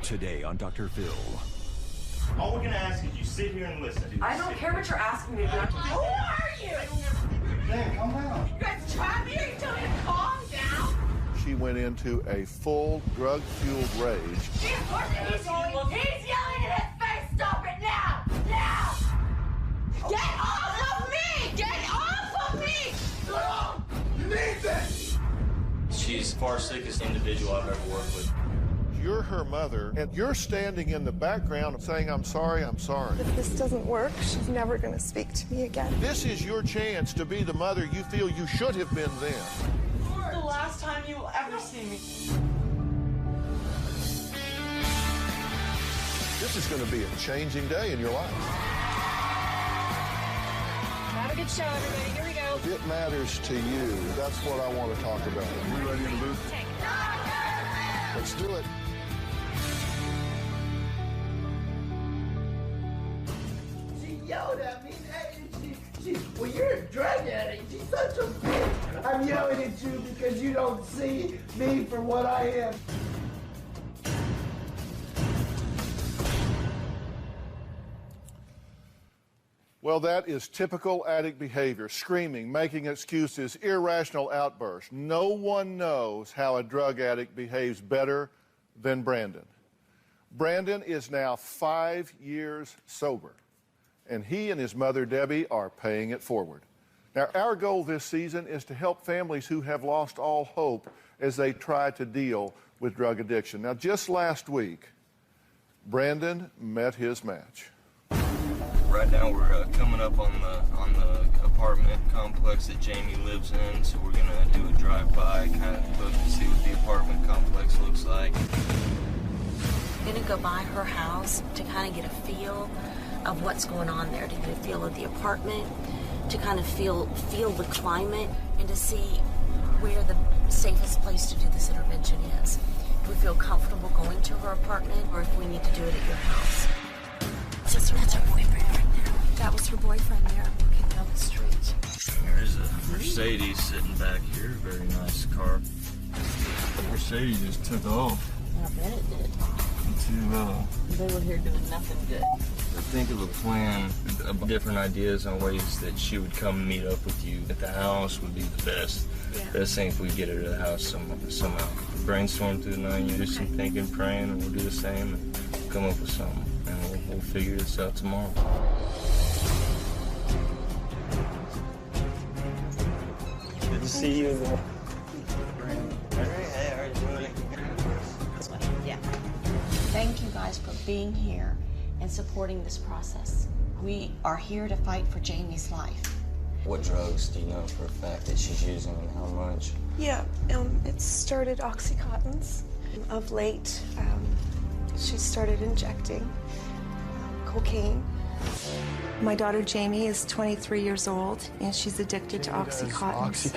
today on Dr. Phil. All we're gonna ask is you sit here and listen. I don't care what you're asking me to do. Who are you? Dan, calm down. You guys try me or you tell me to calm down? She went into a full drug-fueled rage. He's yelling in his face. Stop it now! Now! Get off of me! Get off of me! You need this! She's the far sickest individual I've ever worked with. You're her mother, and you're standing in the background saying, I'm sorry, I'm sorry. If this doesn't work, she's never going to speak to me again. This is your chance to be the mother you feel you should have been then. The last time you will ever see me. This is going to be a changing day in your life. Have a good show, everybody. Here we go. If it matters to you, that's what I want to talk about. Are you ready in the booth? Let's do it. She yelled at me. Well, you're a drug addict. She's such a bitch. I'm yelling at you because you don't see me for what I am. Well, that is typical addict behavior. Screaming, making excuses, irrational outbursts. No one knows how a drug addict behaves better than Brandon. Brandon is now 5 years sober, and he and his mother, Debbie, are paying it forward. Now, our goal this season is to help families who have lost all hope as they try to deal with drug addiction. Now, just last week, Brandon met his match. Right now we're coming up on the apartment complex that Jaime lives in, so we're gonna do a drive-by, kind of look to see what the apartment complex looks like. I'm gonna go by her house to kind of get a feel of what's going on there, to get a feel of the apartment, to kind of feel the climate, and to see where the safest place to do this intervention is. If we feel comfortable going to her apartment, or if we need to do it at your house. That's her boyfriend right now. That was her boyfriend there, looking down the street. There's a Mercedes sitting back here, very nice car. Mercedes just took off. I bet it did. They were here doing nothing good. I think of a plan, of different ideas on ways that she would come meet up with you at the house would be the best. Yeah. Best thing if we get her to the house somehow. Brainstorm through the night, you do some thinking, praying, and we'll do the same and come up with something. And we'll figure this out tomorrow. Good to see you. Hey, how are you doing? Yeah. Thank you guys for being here and supporting this process. We are here to fight for Jaime's life. What drugs do you know for a fact that she's using and how much? Yeah, it started Oxycontins. Of late, she started injecting cocaine. My daughter Jaime is 23 years old, and she's addicted to Oxycontins.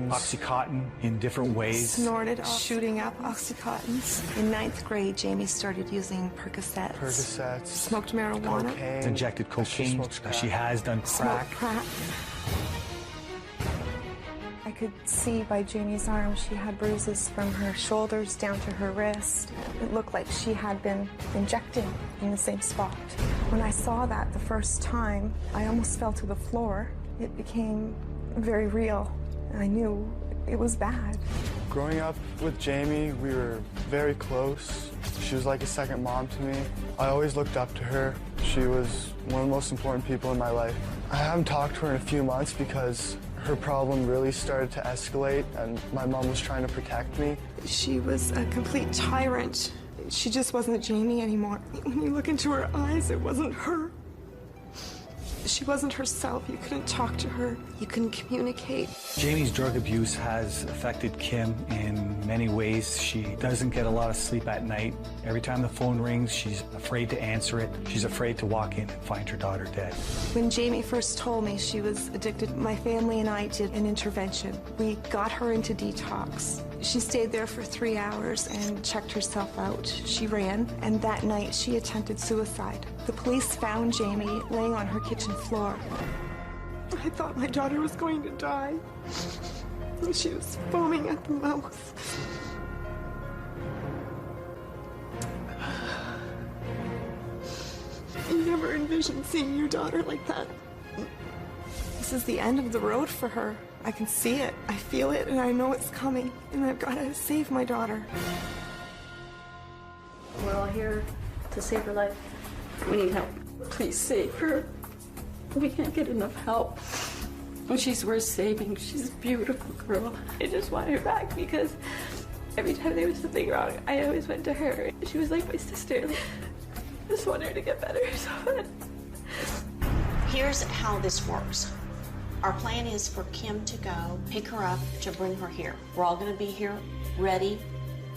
Oxycontin in different ways. Snorted, shooting up Oxycontins. In 9th grade, Jaime started using Percocets. Smoked marijuana. Cocaine. Injected cocaine. She has done crack. Smoked crack. I could see by Jaime's arm she had bruises from her shoulders down to her wrist. It looked like she had been injecting in the same spot. When I saw that the first time, I almost fell to the floor. It became very real. I knew it was bad. Growing up with Jaime, we were very close. She was like a second mom to me. I always looked up to her. She was one of the most important people in my life. I haven't talked to her in a few months because her problem really started to escalate, and my mom was trying to protect me. She was a complete tyrant. She just wasn't Jaime anymore. When you look into her eyes, it wasn't her. She wasn't herself. You couldn't talk to her. You couldn't communicate. Jaime's drug abuse has affected Kim in many ways. She doesn't get a lot of sleep at night. Every time the phone rings, she's afraid to answer it. She's afraid to walk in and find her daughter dead. When Jaime first told me she was addicted, my family and I did an intervention. We got her into detox. She stayed there for 3 hours and checked herself out. She ran, and that night she attempted suicide. The police found Jaime laying on her kitchen floor. I thought my daughter was going to die. She was foaming at the mouth. envision seeing your daughter like that. This is the end of the road for her. I can see it, I feel it, and I know it's coming, and I've got to save my daughter. We're all here to save her life. We need help. Please save her. We can't get enough help. Well, she's worth saving. She's a beautiful girl. I just want her back because every time there was something wrong, I always went to her. She was like my sister. I just want her to get better so bad. Here's how this works. Our plan is for Kim to go pick her up to bring her here. We're all going to be here ready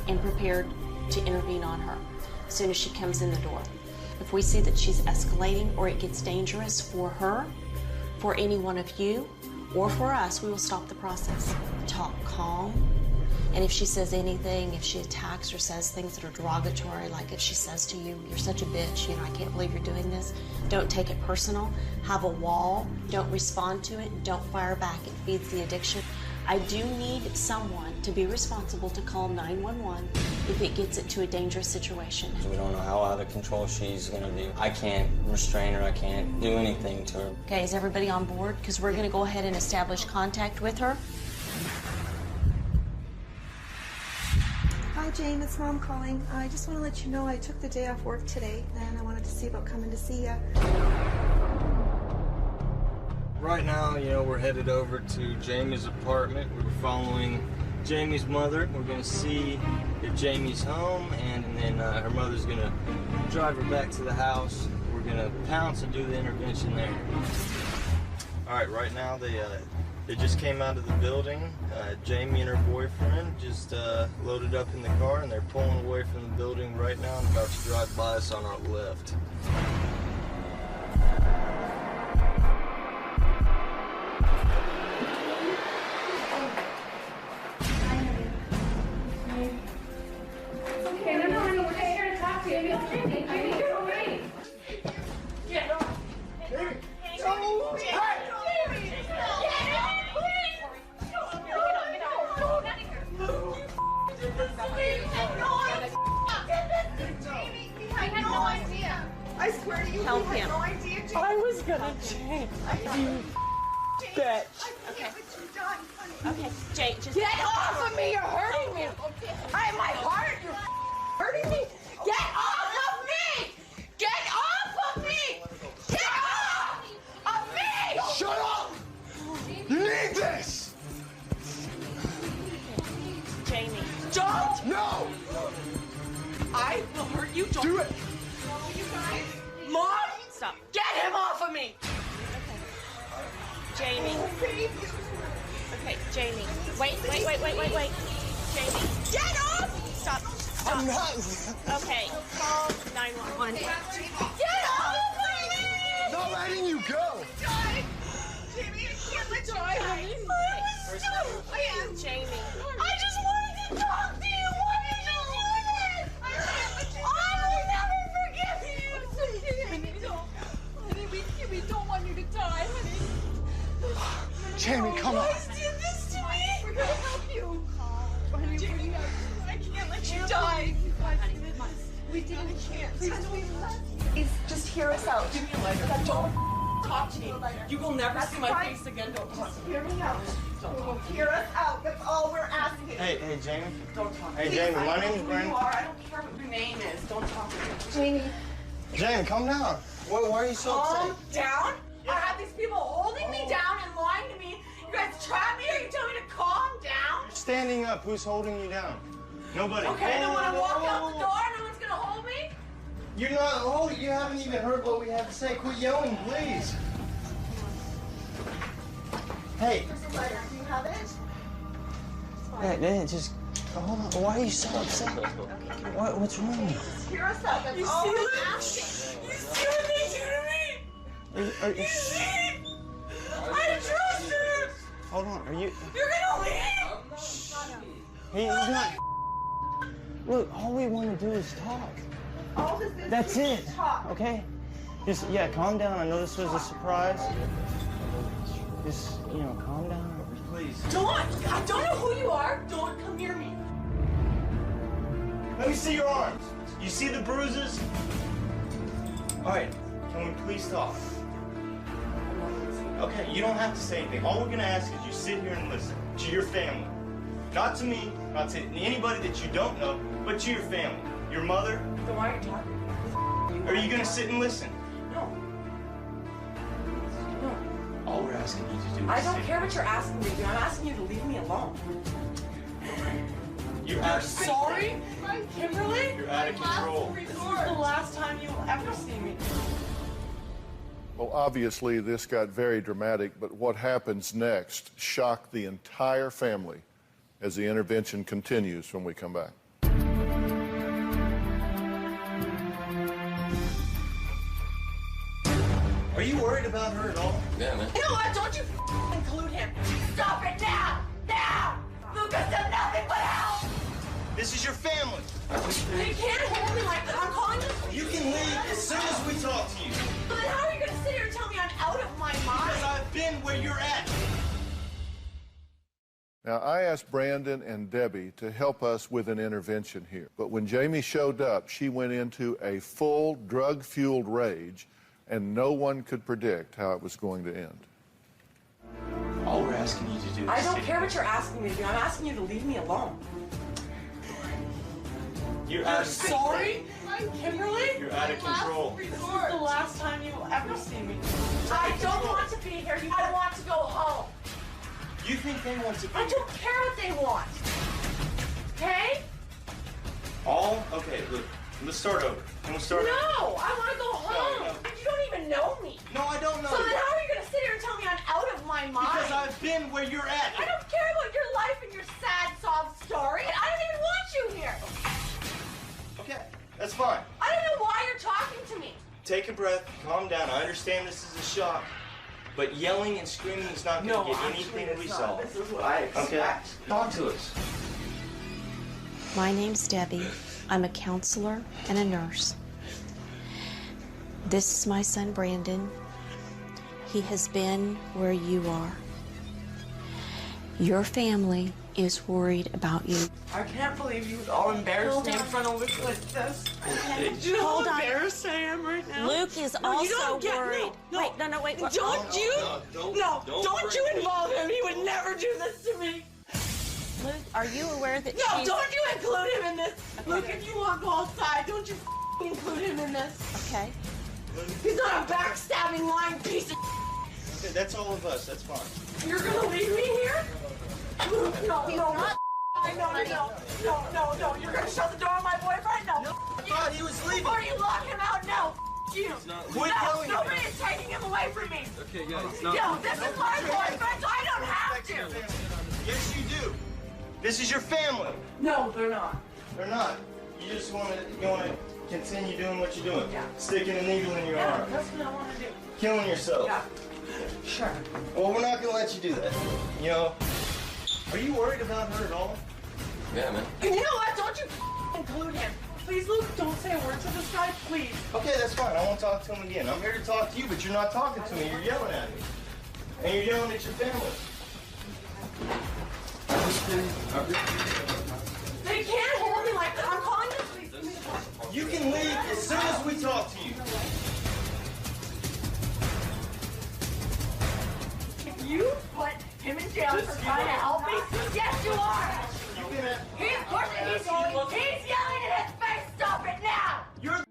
and prepared to intervene on her as soon as she comes in the door. If we see that she's escalating or it gets dangerous for her, for any one of you, or for us, we will stop the process. Talk calm. And if she says anything, if she attacks or says things that are derogatory, like if she says to you, you're such a bitch, I can't believe you're doing this, don't take it personal. Have a wall. Don't respond to it. Don't fire back. It feeds the addiction. I do need someone to be responsible to call 911 if it gets it to a dangerous situation. We don't know how out of control she's gonna be. I can't restrain her, I can't do anything to her. Okay, is everybody on board? Because we're gonna go ahead and establish contact with her. Hi, Jane, it's Mom calling. I just want to let you know I took the day off work today, and I wanted to see about coming to see you. Right now, we're headed over to Jamie's apartment. We're following Jamie's mother. We're gonna see if Jamie's home, and then her mother's gonna drive her back to the house. We're gonna pounce and do the intervention there. All right, right now they just came out of the building. Jamie and her boyfriend just loaded up in the car, and they're pulling away from the building right now and about to drive by us on our left. Okay, no, honey, we're just here to talk to you. You're all right. Get off. Jamie! I swear to you, Help we him. had no idea. Jamie. I was gonna change. You bitch. I can't let you die, honey. Okay, Jay, just Get off of me! You're hurting me. My heart. You're hurting me. Get off of me! Get off of me! Get off of me! Shut up! You need this! Jamie. Don't! No! I will hurt you. Don't. Do it! You guys. Mom! Stop. Get him off of me! Jamie. Okay, Jamie. Wait. Jamie. Get off! Stop. I'm not. Okay, call 911. Get off of me! Not letting you go! Die! Jamie, I can't let you die. I am Jamie. I just wanted to talk to you. Why did you do this? I can't let you die. I will never forgive you. Jamie, don't. We don't want you to die, honey. Jamie, come on. You guys did this to me. We're gonna help you. Jamie, I can't let you die. We didn't. We can't. Please just hear us out. Give me a lighter. Don't talk to me. You will never see my face again. Don't talk to me. Hear me out. Hear us out. That's all we're asking. Hey, Jamie. Don't talk to Hey, me. Jamie, my I name's know who Brandon. you are. I don't care what your name is. Don't talk to me. Jamie. Jamie, calm down. Why are you so Calm upset? down? I have these people holding me down and lying to me. You guys trap me or you tell me to calm down? Standing up. Who's holding you down? Nobody. Okay, then when I walk out the door, no one's gonna hold me? You're not holding. You haven't even heard what we have to say. Quit yelling, please. Hey. Here's a letter. Do you have it? Hey, just hold on. Why are you so upset? What's wrong? Just hear us out. That's all we're asking. You see what they do to me? Are you I trust her. hold on. Are you? You're gonna leave? He's not. Look, all we want to do is talk. All this is That's it. talk. Okay. Just calm down. I know this was a surprise. Just calm down. Please. I don't know who you are. Don't come near me. Let me see your arms. You see the bruises? All right. Can we please talk? Okay, you don't have to say anything. All we're gonna ask is you sit here and listen to your family. Not to me, not to anybody that you don't know, but to your family. Your mother. Then why are you talking? Are you gonna sit and listen? No. No. All we're asking you to do is I don't care what you're asking me to do. I'm asking you to leave me alone. You're sorry, Kimberly? You're out of control. This is the last time you will ever see me. Well, obviously, this got very dramatic, but what happens next shocked the entire family as the intervention continues when we come back. Are you worried about her at all? Yeah, man. You know what? Don't you include him. Stop it now! Now! Lucas does nothing but help! This is your family. You can't hold me like that. I'm calling you. You can leave as soon as we talk to you. But then how are you going to sit here and tell me I'm out of my mind? Because I've been where you're at. Now, I asked Brandon and Debbie to help us with an intervention here. But when Jaime showed up, she went into a full drug-fueled rage, and no one could predict how it was going to end. All we're asking you to do is I don't care what you're asking me to do. I'm asking you to leave me alone. You're out of sorry, Kimberly? You're out of control. This is the last time you will ever see me. I don't want to be here. I want to go home. You think they want to be I don't care what they want. Okay? Okay, look, let's start over. Can we start over? No, I want to go home. No. You don't even know me. No, I don't know. So then how are you going to sit here and tell me I'm out of my mind? Because I've been where you're at. I don't care about your life and your sad sob story, and I don't even want you here. Okay, that's fine. I don't know why you're talking to me. Take a breath, calm down. I understand this is a shock, but yelling and screaming is not going to get anything resolved. This is what I expect. Okay, talk to us. My name's Debbie. I'm a counselor and a nurse. This is my son, Brandon. He has been where you are. Your family is worried about you. I can't believe you would all embarrass me in front of Luke like this. Do you know Hold how on. embarrassed I am right now? Luke is No, you also don't get, worried. No, Wait, no, wait. Don't you? Don't you involve him. He would never do this to me. Luke, are you aware that No, she's... don't you include him in this. Okay. Luke, if you want to go outside, don't you include him in this. Okay. He's not a backstabbing, lying piece of Okay, that's all of us. That's fine. You're gonna leave me here? Luke, no. No. You're gonna shut the door on my boyfriend? No. I thought he was leaving. Before you lock him out, no. You. Quit yelling at Nobody is taking him away from me. Okay, guys, it's not. No, this is my boyfriend, so I don't have to. Yes, you do. This is your family. No, they're not. They're not. You just want to continue doing what you're doing. Yeah. Sticking a needle in your arm. That's what I want to do. Killing yourself. Yeah. Sure. Well, we're not going to let you do that. You know, are you worried about her at all? Yeah, man. And you know what? Don't you include him. Please, Luke, don't say a word to this guy, please. Okay, that's fine. I won't talk to him again. I'm here to talk to you, but you're not talking to me. You're yelling at me. And you're yelling at your family. They can't hold me like that. I'm calling the police. You can leave as soon as we talk to you. If you put him in jail for trying to help me, yes, you are. He's pushing. He's yelling in his face. Stop it now. You're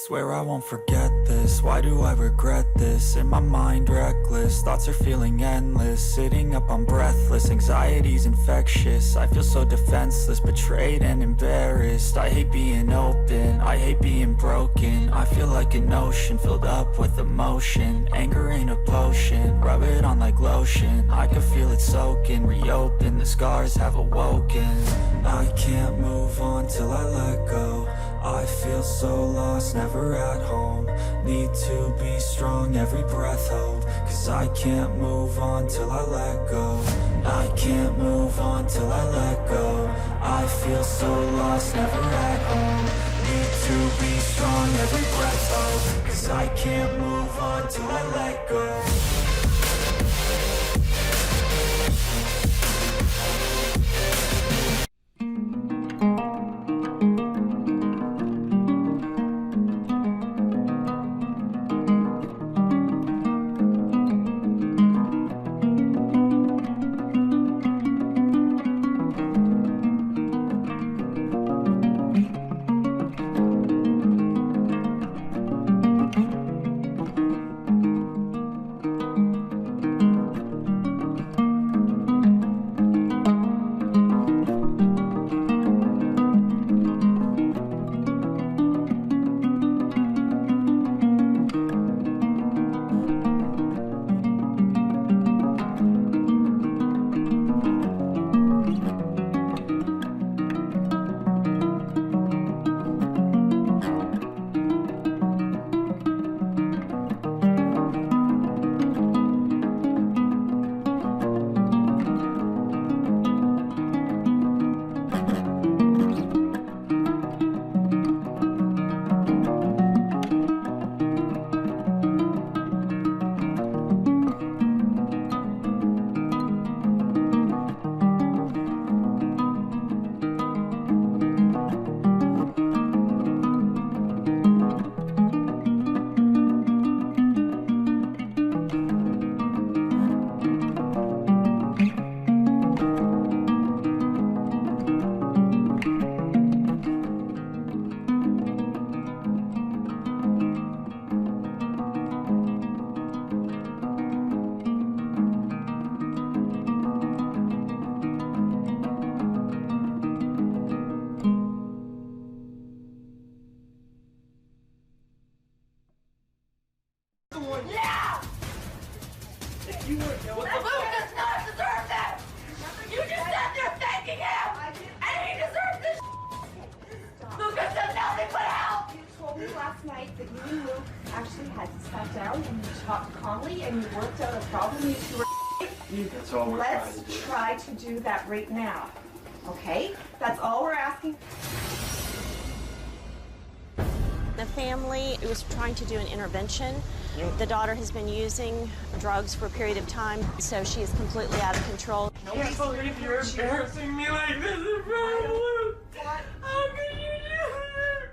Swear I won't forget this, why do I regret this? In my mind reckless, thoughts are feeling endless. Sitting up I'm breathless, anxiety's infectious. I feel so defenseless, betrayed and embarrassed. I hate being open, I hate being broken. I feel like an ocean filled up with emotion. Anger ain't a potion, rub it on like lotion. I can feel it soaking, reopen, the scars have awoken. I can't move on till I let go. I feel so lost, never at home. Need to be strong, every breath hold. Cause I can't move on till I let go. I can't move on till I let go. I feel so lost, never at home. Need to be strong, every breath hold. Cause I can't move on till I let go. Let's try to do that right now, okay? That's all we're asking. The family was trying to do an intervention. The daughter has been using drugs for a period of time, so she is completely out of control. I can't believe you're embarrassing me like this in front of Luke. How could you do that?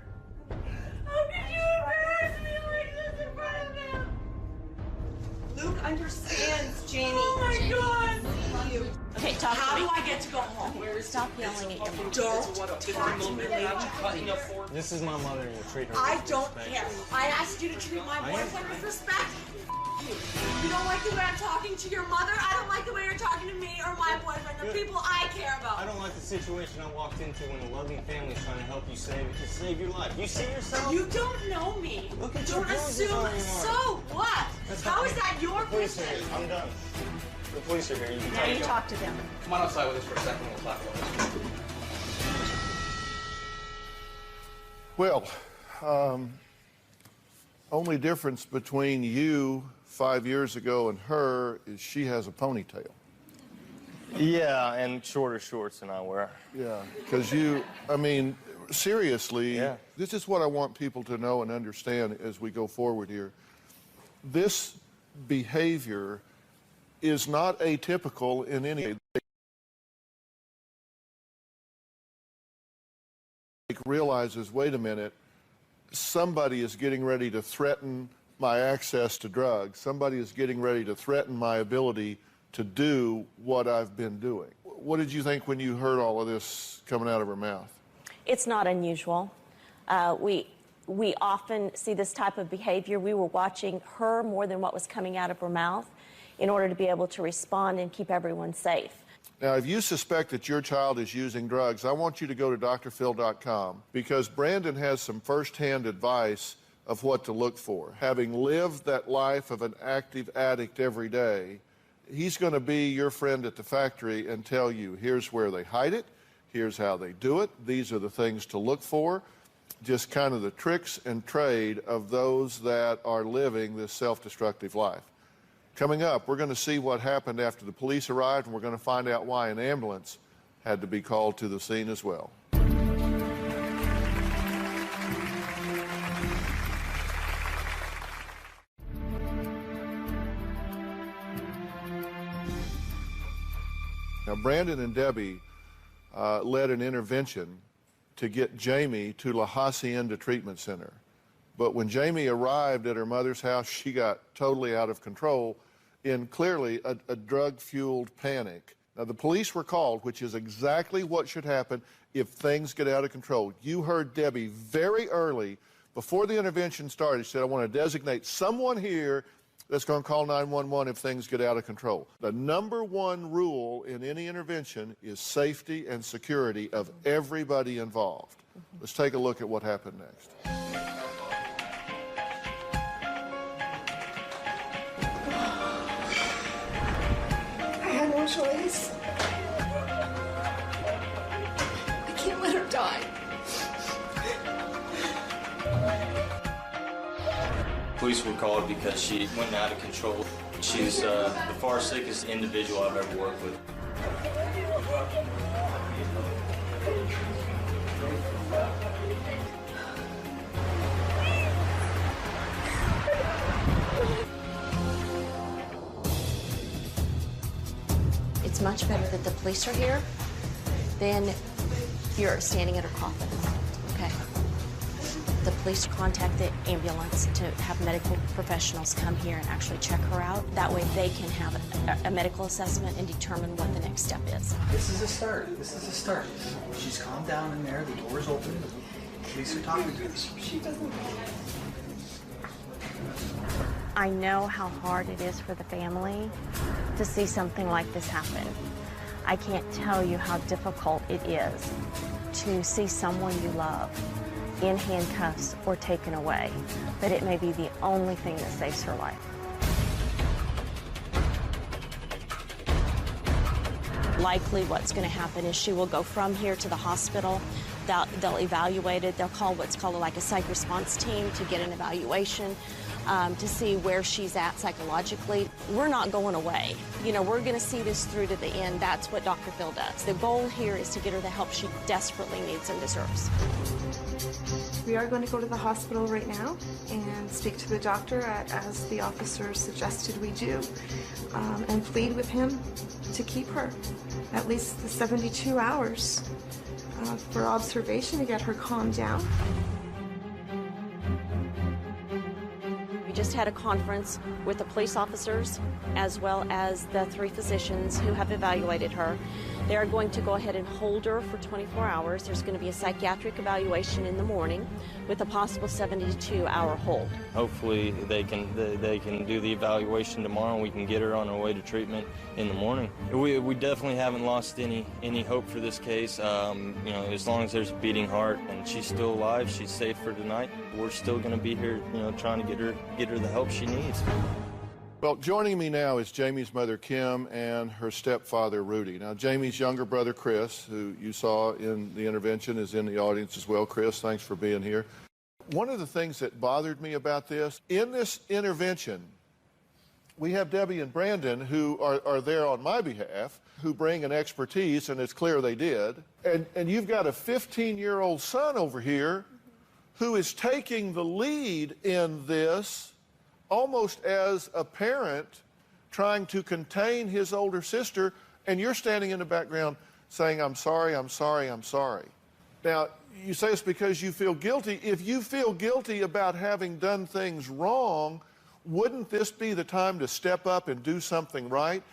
How could you embarrass me like this in front of him? Luke understands, Jamie. Oh my God. Okay, talk to me. How do I get to go home? Stop yelling at your mom. Don't talk to me. This is my mother and you treat her I with don't respect. care. I asked you to treat my boyfriend with respect. You don't like the way I'm talking to your mother? I don't like the way you're talking to me or my boyfriend, the people I care about. I don't like the situation I walked into when a loving family is trying to help you save your life. You see yourself? You don't know me. Look at Don't your bruises assume. on your arm. So what? How is that your Police are business? here. I'm done. The police are here. You can Now you talk to them. Come on outside with us for a second. We'll talk about this. Well, only difference between you 5 years ago and her is she has a ponytail. Yeah, and shorter shorts than I wear. Yeah, because I mean, seriously, Yeah. This is what I want people to know and understand as we go forward here. This behavior is not atypical in any. Realizes, wait a minute, somebody is getting ready to threaten my access to drugs. Somebody is getting ready to threaten my ability to do what I've been doing. What did you think when you heard all of this coming out of her mouth? It's not unusual. We often see this type of behavior. We were watching her more than what was coming out of her mouth in order to be able to respond and keep everyone safe. Now, if you suspect that your child is using drugs, I want you to go to drphil.com because Brandon has some firsthand advice of what to look for. Having lived that life of an active addict every day, he's going to be your friend at the factory and tell you, here's where they hide it, here's how they do it, these are the things to look for, just kind of the tricks and trade of those that are living this self-destructive life. Coming up, we're going to see what happened after the police arrived, and we're going to find out why an ambulance had to be called to the scene as well. Now, Brandon and Debbie led an intervention to get Jaime to La Hacienda Treatment Center. But when Jaime arrived at her mother's house, she got totally out of control in clearly a drug-fueled panic. Now, the police were called, which is exactly what should happen if things get out of control. You heard Debbie very early, before the intervention started, she said, I want to designate someone here that's going to call 911 if things get out of control. The number one rule in any intervention is safety and security of everybody involved. Let's take a look at what happened next. I had no choice. I can't let her die. Police were called because she went out of control. She's the far sickest individual I've ever worked with. It's much better that the police are here than you're standing at her coffin, okay? The police contact the ambulance to have medical professionals come here and actually check her out. That way they can have a medical assessment and determine what the next step is. This is a start. This is a start. She's calmed down in there. The door's open. The police are talking to her. She doesn't. I know how hard it is for the family to see something like this happen. I can't tell you how difficult it is to see someone you love in handcuffs or taken away, but it may be the only thing that saves her life. Likely what's going to happen is she will go from here to the hospital. They'll evaluate it. They'll call what's called like a psych response team to get an evaluation to see where she's at psychologically. We're not going away. You know, we're going to see this through to the end. That's what Dr. Phil does. The goal here is to get her the help she desperately needs and deserves. We are going to go to the hospital right now and speak to the doctor as the officer suggested we do, and plead with him to keep her at least the 72 hours for observation to get her calmed down. We just had a conference with the police officers as well as the 3 physicians who have evaluated her. They are going to go ahead and hold her for 24 hours. There's going to be a psychiatric evaluation in the morning with a possible 72-hour hold. Hopefully they can do the evaluation tomorrow and we can get her on her way to treatment in the morning. We definitely haven't lost any hope for this case. You know, as long as there's a beating heart and she's still alive, she's safe for tonight, we're still going to be here, you know, trying to get her the help she needs. Well, joining me now is Jaime's mother, Kim, and her stepfather, Rudy. Now, Jaime's younger brother, Chris, who you saw in the intervention, is in the audience as well. Chris, thanks for being here. One of the things that bothered me about this, in this intervention, we have Debbie and Brandon who are there on my behalf, who bring an expertise, and it's clear they did. And you've got a 15-year-old son over here who is taking the lead in this almost as a parent trying to contain his older sister, and you're standing in the background saying, I'm sorry, I'm sorry, I'm sorry. Now, you say it's because you feel guilty. If you feel guilty about having done things wrong, wouldn't this be the time to step up and do something right?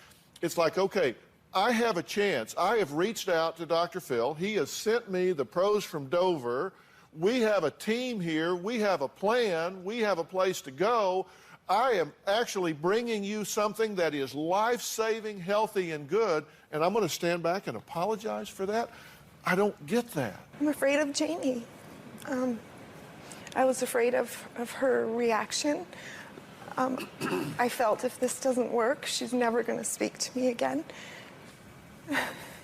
It's like, okay, I have a chance. I have reached out to Dr. Phil. He has sent me the pros from Dover. We have a team here. We have a plan. We have a place to go. I am actually bringing you something that is life-saving, healthy, and good, and I'm going to stand back and apologize for that? I don't get that. I'm afraid of Jaime. I was afraid of her reaction. I felt if this doesn't work, she's never going to speak to me again.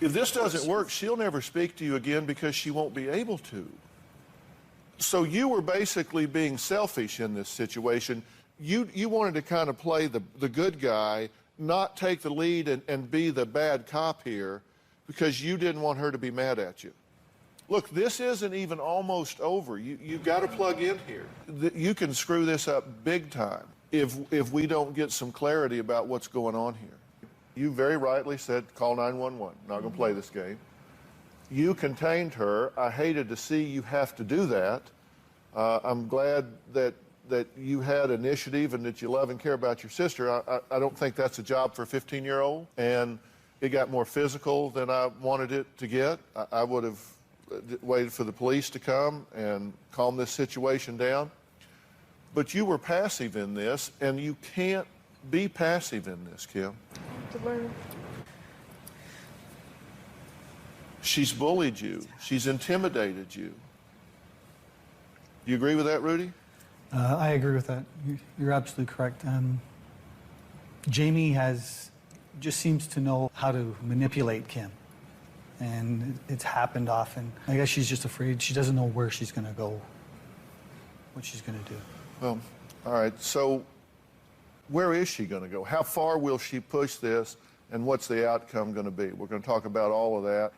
If this doesn't work, she'll never speak to you again because she won't be able to. So you were basically being selfish in this situation. You wanted to kind of play the good guy, not take the lead and be the bad cop here because you didn't want her to be mad at you. Look, this isn't even almost over. You've got to plug in here. You can screw this up big time if we don't get some clarity about what's going on here. You very rightly said, call 911. Not going to play this game. You contained her. I hated to see you have to do that. I'm glad that you had initiative and that you love and care about your sister. I don't think that's a job for a 15-year-old. And it got more physical than I wanted it to get. I would have waited for the police to come and calm this situation down. But you were passive in this, and you can't be passive in this, Kim. To learn. She's bullied you. She's intimidated you. You agree with that, Rudy? I agree with that. You're absolutely correct. Jaime just seems to know how to manipulate Kim. And it's happened often. I guess she's just afraid. She doesn't know where she's going to go, what she's going to do. Well, all right. So where is she going to go? How far will she push this, and what's the outcome going to be? We're going to talk about all of that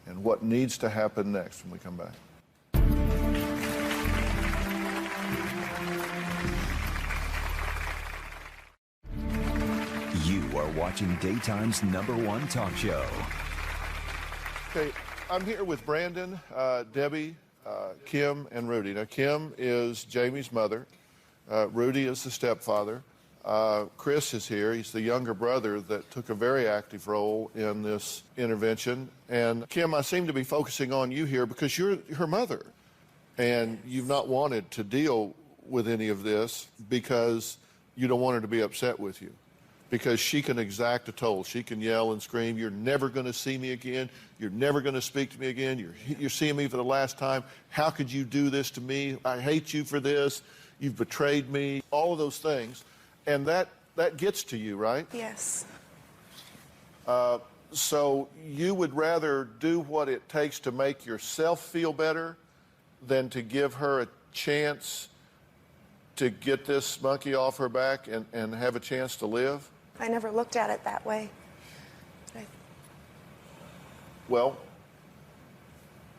and what needs to happen next when we come back. You are watching Daytime's #1 talk show. Okay, I'm here with Brandon, Debbie, Kim, and Rudy. Now, Kim is Jaime's mother. Rudy is the stepfather. Chris is here. He's the younger brother that took a very active role in this intervention. And Kim, I seem to be focusing on you here because you're her mother. And you've not wanted to deal with any of this because you don't want her to be upset with you. Because she can exact a toll. She can yell and scream, you're never going to see me again. You're never going to speak to me again. You're seeing me for the last time. How could you do this to me? I hate you for this. You've betrayed me. All of those things. And that gets to you, right? Yes. So you would rather do what it takes to make yourself feel better than to give her a chance to get this monkey off her back and have a chance to live? I never looked at it that way. Well,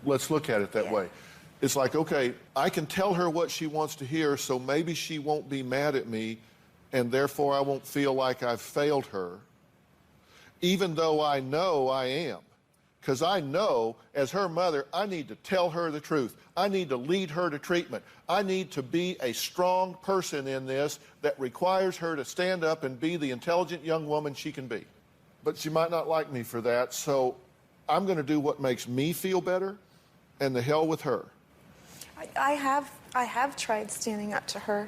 let's look at it that way. It's like, okay, I can tell her what she wants to hear, so maybe she won't be mad at me, and therefore I won't feel like I've failed her, even though I know I am. Because I know, as her mother, I need to tell her the truth. I need to lead her to treatment. I need to be a strong person in this that requires her to stand up and be the intelligent young woman she can be. But she might not like me for that, so I'm going to do what makes me feel better, and the hell with her. I have tried standing up to her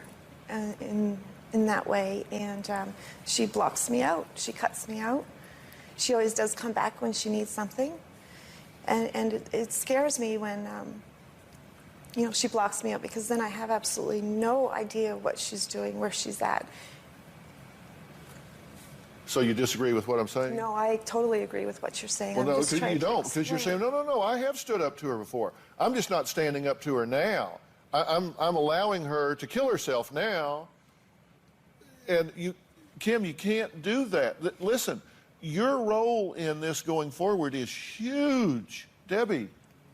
in that way, and she blocks me out. She cuts me out. She always does come back when she needs something. And it scares me when, she blocks me out, because then I have absolutely no idea what she's doing, where she's at. So you disagree with what I'm saying? No, I totally agree with what you're saying. Well, no, because you don't, because you're saying, no, I have stood up to her before. I'm just not standing up to her now. I'm allowing her to kill herself now. And Kim, you can't do that. Listen. Your role in this going forward is huge. Debbie,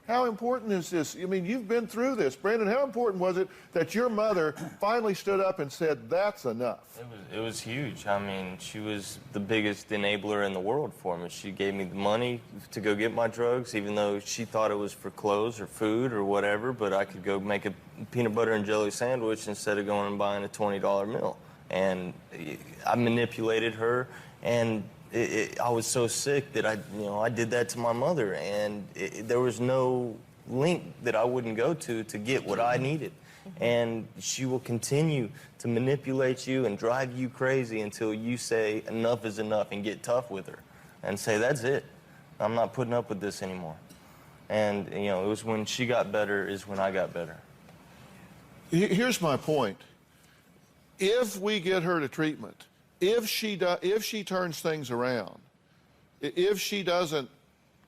how important is this? I mean, you've been through this. Brandon, how important was it that your mother finally stood up and said, that's enough? It was huge. I mean, she was the biggest enabler in the world for me. She gave me the money to go get my drugs, even though she thought it was for clothes or food or whatever, but I could go make a peanut butter and jelly sandwich instead of going and buying a $20 meal. And I manipulated her, and I was so sick that I did that to my mother, and there was no length that I wouldn't go to get what I needed. And she will continue to manipulate you and drive you crazy until you say enough is enough and get tough with her and say, that's it. I'm not putting up with this anymore. And, you know, it was when she got better is when I got better. Here's my point. If we get her to treatment, if she turns things around, if she doesn't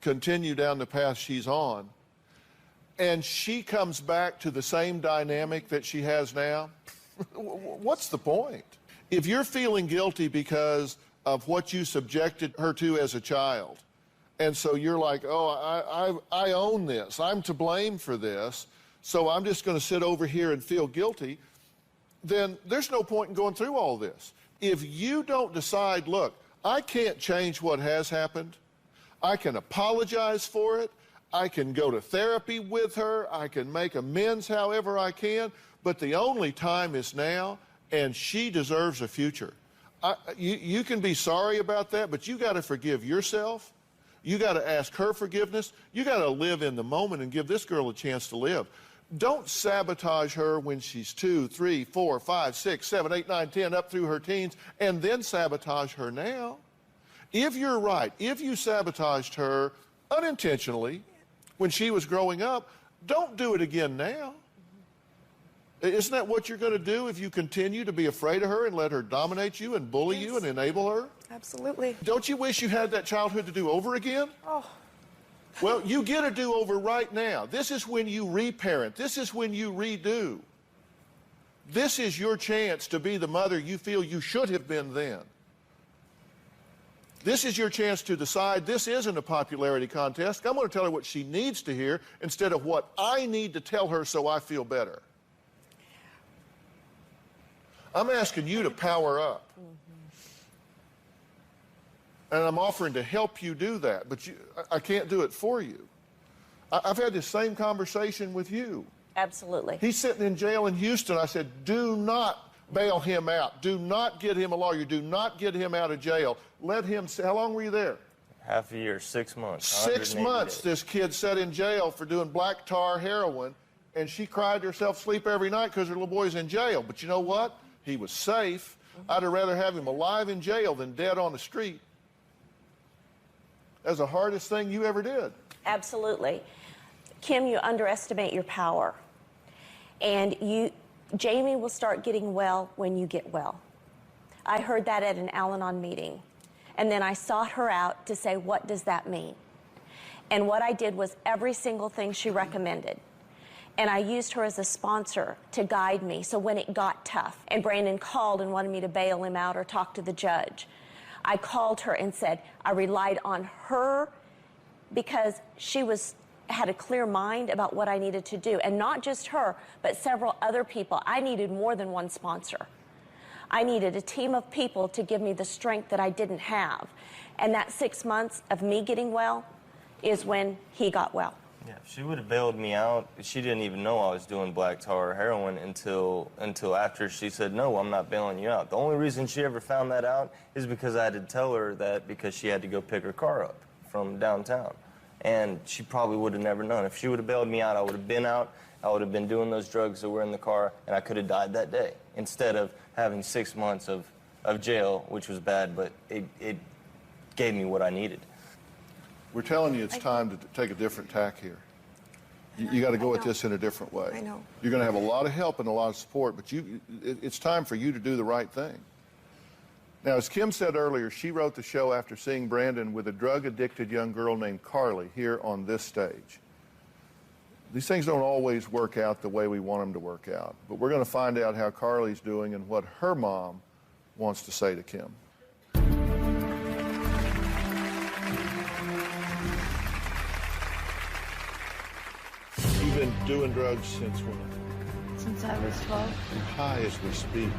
continue down the path she's on, and she comes back to the same dynamic that she has now, what's the point? If you're feeling guilty because of what you subjected her to as a child, and so you're like, oh, I own this, I'm to blame for this, so I'm just going to sit over here and feel guilty, then there's no point in going through all this. If you don't decide, look, I can't change what has happened, I can apologize for it, I can go to therapy with her, I can make amends however I can, but the only time is now, and she deserves a future. You can be sorry about that, but you got to forgive yourself. You got to ask her forgiveness. You got to live in the moment and give this girl a chance to live. Don't sabotage her when she's 2, 3, 4, 5, 6, 7, 8, 9, 10, up through her teens, and then sabotage her now. If you're right, if you sabotaged her unintentionally when she was growing up, don't do it again now. Isn't that what you're going to do if you continue to be afraid of her and let her dominate you and bully you and enable her? Absolutely. Don't you wish you had that childhood to do over again? Oh. Well, you get a do-over right now. This is when you reparent. This is when you redo. This is your chance to be the mother you feel you should have been then. This is your chance to decide this isn't a popularity contest. I'm going to tell her what she needs to hear instead of what I need to tell her so I feel better. I'm asking you to power up. And I'm offering to help you do that, but I can't do it for you. I've had this same conversation with you. Absolutely. He's sitting in jail in Houston. I said, do not bail him out. Do not get him a lawyer. Do not get him out of jail. Let him, how long were you there? Half a year, 6 months. 6 months this kid sat in jail for doing black tar heroin, and she cried herself to sleep every night because her little boy's in jail. But you know what? He was safe. I'd have rather have him alive in jail than dead on the street. That's the hardest thing you ever did. Absolutely. Kim, you underestimate your power. And Jaime will start getting well when you get well. I heard that at an Al-Anon meeting. And then I sought her out to say, what does that mean? And what I did was every single thing she recommended. And I used her as a sponsor to guide me. So when it got tough and Brandon called and wanted me to bail him out or talk to the judge, I called her and said I relied on her because she had a clear mind about what I needed to do. And not just her, but several other people. I needed more than one sponsor. I needed a team of people to give me the strength that I didn't have. And that 6 months of me getting well is when he got well. Yeah, if she would have bailed me out, she didn't even know I was doing black tar heroin until after she said, no, I'm not bailing you out. The only reason she ever found that out is because I had to tell her that because she had to go pick her car up from downtown. And she probably would have never known. If she would have bailed me out, I would have been out, I would have been doing those drugs that were in the car, and I could have died that day instead of having 6 months of jail, which was bad, but it gave me what I needed. We're telling you it's time to take a different tack here. You got to go at this in a different way. I know. You're going to have a lot of help and a lot of support, but it's time for you to do the right thing. Now, as Kim said earlier, she wrote the show after seeing Brandon with a drug-addicted young girl named Carly here on this stage. These things don't always work out the way we want them to work out, but we're going to find out how Carly's doing and what her mom wants to say to Kim. You've been doing drugs since when? Since I was 12. You're high as we speak.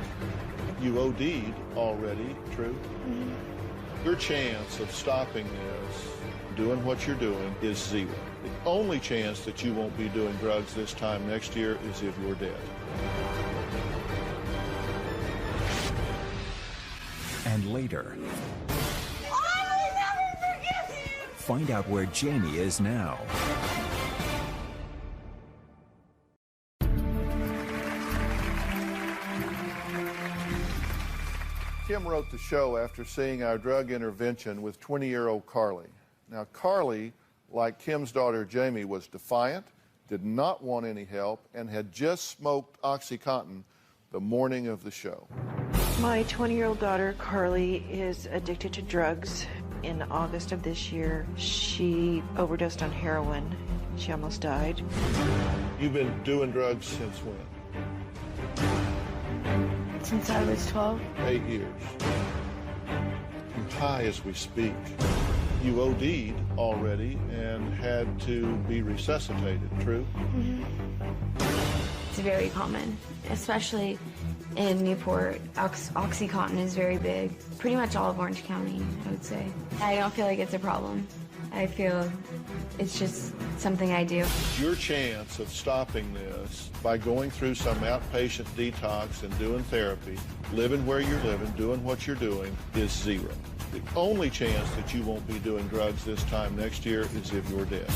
You OD'd already, true? Mm-hmm. Your chance of stopping this, doing what you're doing, is zero. The only chance that you won't be doing drugs this time next year is if you're dead. And later, I will never forgive you! find out where Jaime is now. Kim wrote the show after seeing our drug intervention with 20-year-old Carly. Now, Carly, like Kim's daughter Jaime, was defiant, did not want any help, and had just smoked OxyContin the morning of the show. My 20-year-old daughter, Carly, is addicted to drugs. In August of this year, she overdosed on heroin. She almost died. You've been doing drugs since when? Since I was 12. 8 years. You're high as we speak. You OD'd already and had to be resuscitated, true? Mm-hmm. It's very common, especially in Newport. OxyContin is very big. Pretty much all of Orange County, I would say. I don't feel like it's a problem. I feel it's just something I do. Your chance of stopping this by going through some outpatient detox and doing therapy, living where you're living, doing what you're doing, is zero. The only chance that you won't be doing drugs this time next year is if you're dead.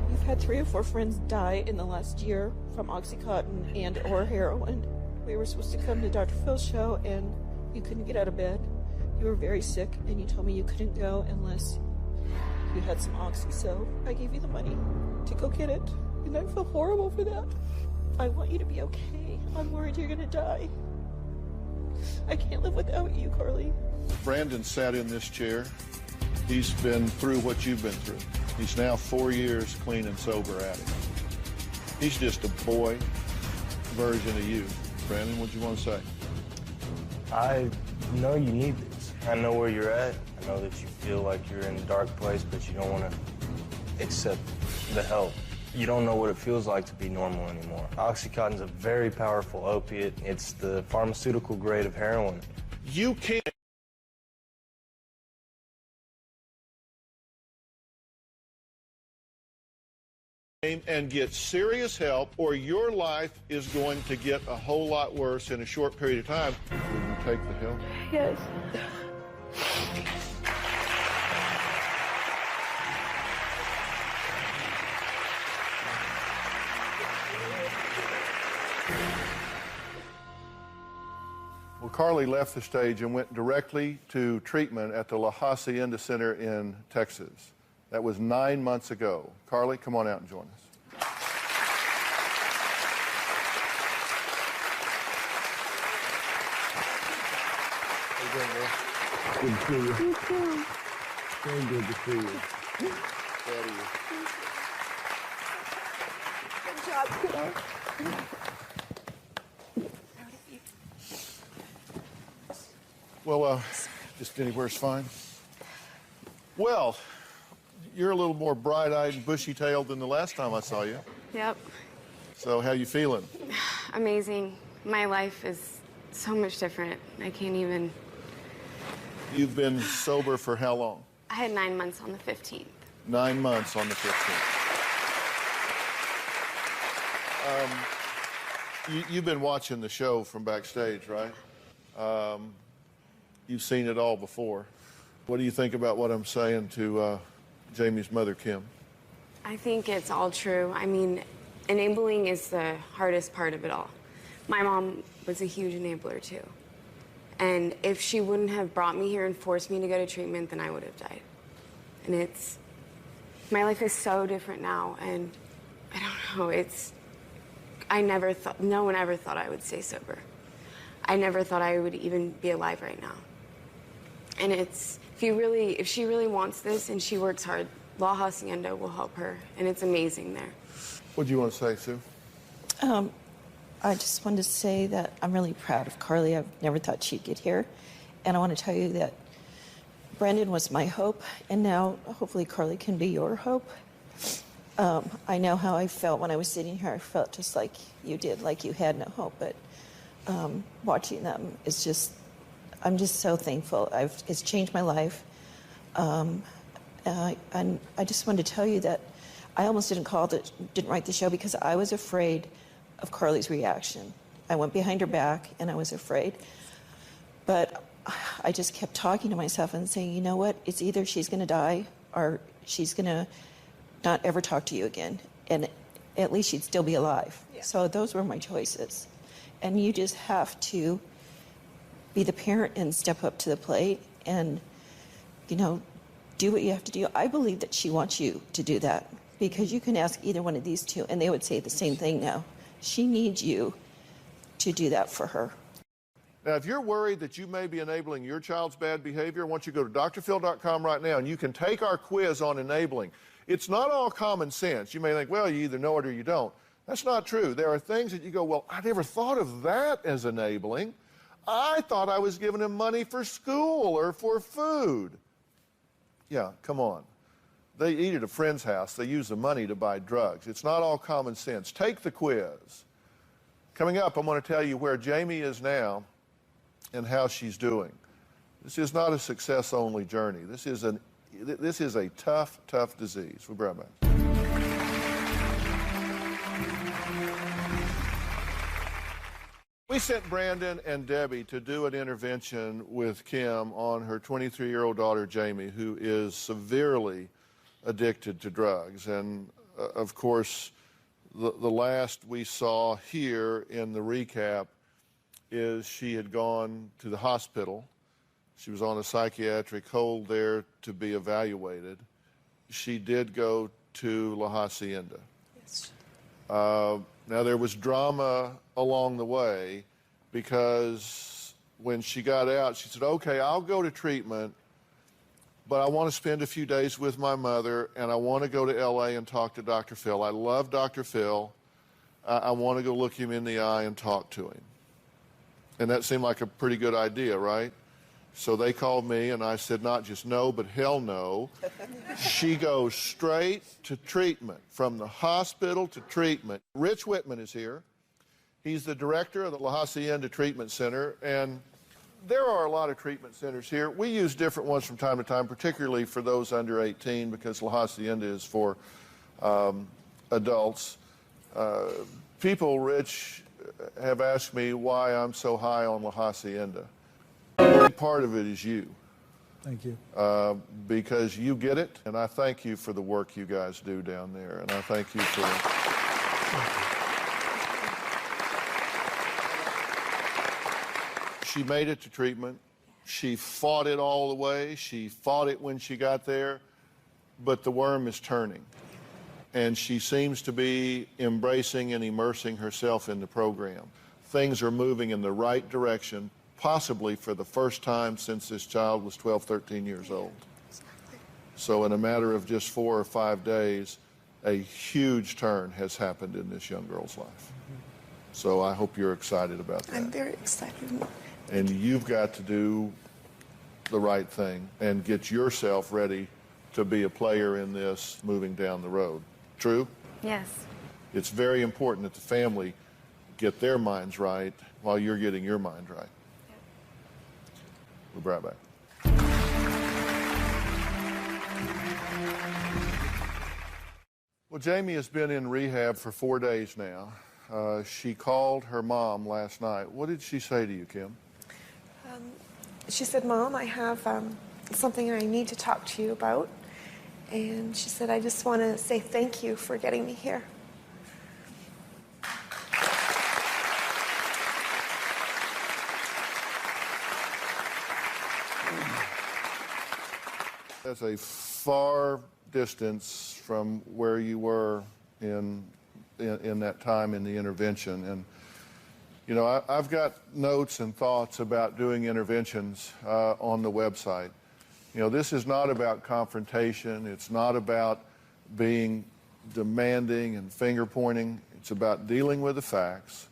We've had 3 or 4 friends die in the last year from OxyContin and or heroin. We were supposed to come to Dr. Phil's show and you couldn't get out of bed. You were very sick and you told me you couldn't go unless you had some Oxy, so I gave you the money to go get it. And I feel horrible for that. I want you to be okay. I'm worried you're gonna die. I can't live without you, Carly. Brandon sat in this chair. He's been through what you've been through. He's now 4 years clean and sober at it. He's just a boy version of you. Brandon, what do you want to say? I know you need this. I know where you're at. I know that you feel like you're in a dark place, but you don't want to accept the help. You don't know what it feels like to be normal anymore. OxyContin's a very powerful opiate. It's the pharmaceutical grade of heroin. You can't and get serious help, or your life is going to get a whole lot worse in a short period of time. Will you take the help? Yes. Well, Carly left the stage and went directly to treatment at the La Hacienda Center in Texas. That was 9 months ago. Carly, come on out and join us. How you doing, girl? Good to see you. You too. Very good to see you. Proud of you. Good job, kiddo. Well, just anywhere's fine. Well, you're a little more bright-eyed and bushy-tailed than the last time I saw you. Yep. So how you feeling? Amazing. My life is so much different. I can't even... You've been sober for how long? I had 9 months on the 15th. 9 months on the 15th. You've been watching the show from backstage, right? You've seen it all before. What do you think about what I'm saying to Jaime's mother, Kim? I think it's all true. I mean, enabling is the hardest part of it all. My mom was a huge enabler, too. And if she wouldn't have brought me here and forced me to go to treatment, then I would have died. And my life is so different now, and I don't know, no one ever thought I would stay sober. I never thought I would even be alive right now. And if she really wants this and she works hard, La Hacienda will help her, and it's amazing there. What do you want to say, Sue? I just wanted to say that I'm really proud of Carly. I've never thought she'd get here. And I want to tell you that Brandon was my hope, and now hopefully Carly can be your hope. I know how I felt when I was sitting here. I felt just like you did, like you had no hope. But watching them is just, I'm just so thankful. It's changed my life. And I just wanted to tell you that I almost didn't write the show because I was afraid of Carly's reaction. I went behind her back and I was afraid. But I just kept talking to myself and saying, you know what? It's either she's going to die or she's going to not ever talk to you again. And at least she'd still be alive. Yeah. So those were my choices. And you just have to be the parent and step up to the plate and, you know, do what you have to do. I believe that she wants you to do that, because you can ask either one of these two and they would say the same thing now. She needs you to do that for her. Now, if you're worried that you may be enabling your child's bad behavior, I want you to go to drphil.com right now, and you can take our quiz on enabling. It's not all common sense. You may think, well, you either know it or you don't. That's not true. There are things that you go, well, I never thought of that as enabling. I thought I was giving him money for school or for food. Yeah, come on. They eat at a friend's house. They use the money to buy drugs. It's not all common sense. Take the quiz. Coming up, I'm going to tell you where Jaime is now and how she's doing. This is not a success-only journey. This is a tough, tough disease. We'll be right back. We sent Brandon and Debbie to do an intervention with Kim on her 23-year-old daughter, Jaime, who is severely addicted to drugs. And, of course, the last we saw here in the recap is she had gone to the hospital. She was on a psychiatric hold there to be evaluated. She did go to La Hacienda. Yes. Now, there was drama along the way, because when she got out, she said, okay, I'll go to treatment, but I want to spend a few days with my mother, and I want to go to L.A. and talk to Dr. Phil. I love Dr. Phil. I want to go look him in the eye and talk to him. And that seemed like a pretty good idea, right? So they called me, and I said, not just no, but hell no. She goes straight to treatment, from the hospital to treatment. Rich Whitman is here. He's the director of the La Hacienda Treatment Center, and there are a lot of treatment centers here. We use different ones from time to time, particularly for those under 18, because La Hacienda is for adults. People, Rich, have asked me why I'm so high on La Hacienda. Part of it is you. Thank you. Because you get it, and I thank you for the work you guys do down there, and I thank you for... She made it to treatment. She fought it all the way. She fought it when she got there, but the worm is turning. And she seems to be embracing and immersing herself in the program. Things are moving in the right direction, possibly for the first time since this child was 12, 13 years old. So in a matter of just 4 or 5 days, a huge turn has happened in this young girl's life. So I hope you're excited about that. I'm very excited. And you've got to do the right thing and get yourself ready to be a player in this moving down the road. True? Yes. It's very important that the family get their minds right while you're getting your mind right. Yep. We'll be right back. Well, Jaime has been in rehab for 4 days now. She called her mom last night. What did she say to you, Kim? She said, Mom, I have something I need to talk to you about. And she said, I just want to say thank you for getting me here. That's a far distance from where you were in that time in the intervention. And you know, I've got notes and thoughts about doing interventions on the website. You know, this is not about confrontation. It's not about being demanding and finger-pointing. It's about dealing with the facts,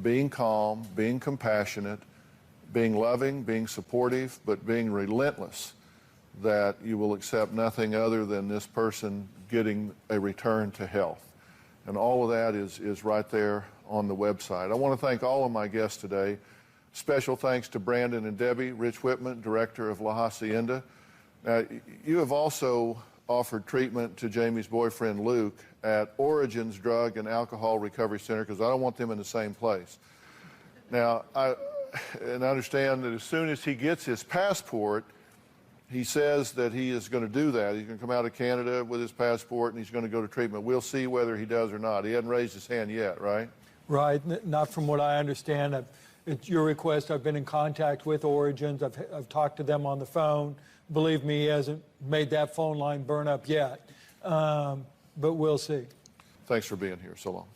being calm, being compassionate, being loving, being supportive, but being relentless that you will accept nothing other than this person getting a return to health. And all of that is right there on the website. I want to thank all of my guests today. Special thanks to Brandon and Debbie, Rich Whitman, director of La Hacienda. Now, you have also offered treatment to Jaime's boyfriend, Luke, at Origins Drug and Alcohol Recovery Center, because I don't want them in the same place. Now, I understand that as soon as he gets his passport, he says that he is going to do that. He's going to come out of Canada with his passport, and he's going to go to treatment. We'll see whether he does or not. He hasn't raised his hand yet, right? Right. Not from what I understand. It's your request. I've been in contact with Origins. I've talked to them on the phone. Believe me, he hasn't made that phone line burn up yet. But we'll see. Thanks for being here so long.